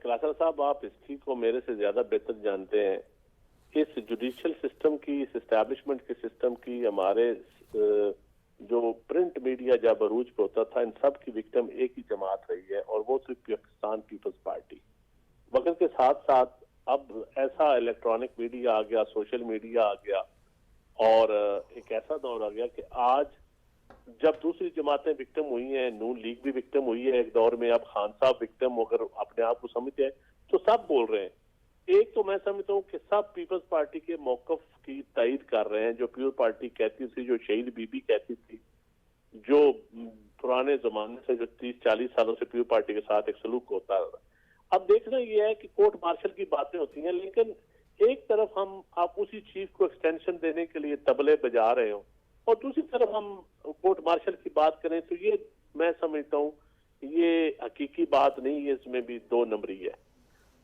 कलासर साहब, आप हिस्ट्री को मेरे से ज्यादा बेहतर जानते हैं। इस जुडिशियल सिस्टम की, इस एस्टैब्लिशमेंट के सिस्टम की, हमारे जो प्रिंट मीडिया जब अरूज पे होता था, इन सब की विक्टिम एक ही जमात रही है, और वो सिर्फ पाकिस्तान पीपल्स पार्टी। वक्त के साथ साथ अब ऐसा इलेक्ट्रॉनिक मीडिया आ गया, सोशल मीडिया आ गया, और एक ऐसा दौर आ गया कि आज जब दूसरी जमातें विक्टिम हुई हैं, नून लीग भी विक्टिम हुई है एक दौर में, अब खान साहब विक्टिम अगर अपने आप को समझते हैं तो सब बोल रहे हैं। एक तो मैं समझता हूँ कि सब पीपल्स पार्टी के मौकफ की तायद कर रहे हैं। जो पीपल्स पार्टी कहती थी, जो शहीद बीबी कहती थी, जो पुराने जमाने से जो 30-40 सालों से पीपल्स पार्टी के साथ एक सलूक होता है, अब देखना यह है कि कोर्ट मार्शल की बातें होती हैं, लेकिन एक तरफ हम आप उसी चीफ को एक्सटेंशन देने के लिए तबले बजा रहे हो, और दूसरी तरफ हम कोर्ट मार्शल की बात करें, तो ये मैं समझता हूँ ये हकीकी बात नहीं है, इसमें भी दो नंबरी है।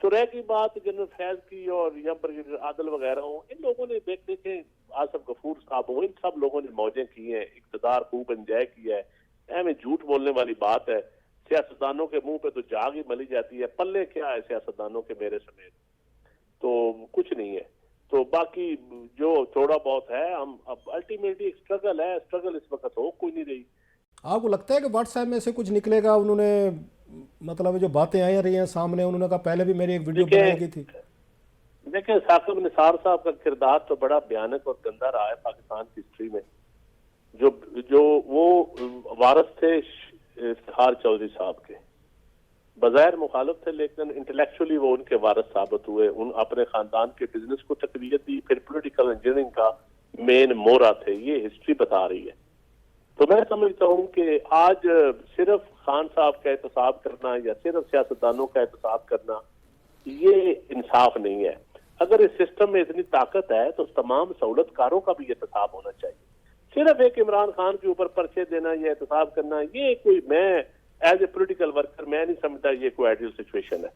तो रह गई बात जनरल फैज की और यहाँ पर आदल वगैरह हो, इन लोगों ने देखें, आसफ गफूर साहब हो, इन सब लोगों ने मौजें की हैं, इक़्तिदार खूब एंजॉय किया है। हमें झूठ बोलने वाली बात है, सियासतदानों के मुंह पे तो जाग ही मली जाती है, पल्ले क्या है सियासतदानों के मेरे समेत, तो कुछ नहीं है। तो बाकी जो थोड़ा बहुत है, हम अब अल्टीमेटली एक स्ट्रगल है, स्ट्रगल इस वक्त हो कोई नहीं रही। आपको लगता है कि व्हाट्सएप में से कुछ निकलेगा? उन्होंने मतलब जो बातें आई रही हैं सामने, उन्होंने कहा पहले भी मेरी एक वीडियो बनाई गई थी। देखिए साकिब निसार साहब का किरदार तो बड़ा भयानक और गंदा रहा है पाकिस्तान की हिस्ट्री में। जो जो वो वारिस थे इफ्तिखार चौधरी साहब के, बज़ाहिर मुखालिफ थे, लेकिन इंटेलेक्चुअली वो उनके वारिस साबित हुए। उन अपने खानदान के बिजनेस को तकवीत दी, फिर पॉलिटिकल इंजीनियरिंग का मेन मोरा थे। ये हिस्ट्री बता रही है। तो मैं समझता हूँ कि आज सिर्फ खान साहब का एहतसाब करना या सिर्फ सियासतदानों का एहतसाब करना, ये इंसाफ नहीं है। अगर इस सिस्टम में इतनी ताकत है तो तमाम सहूलतकारों का भी एहतसाब होना चाहिए। सिर्फ एक इमरान खान के ऊपर पर्चे देना या एहतसाब करना, ये कोई, मैं एज ए पोलिटिकल वर्कर मैं नहीं समझता ये कोई आइडियल सिचुएशन है।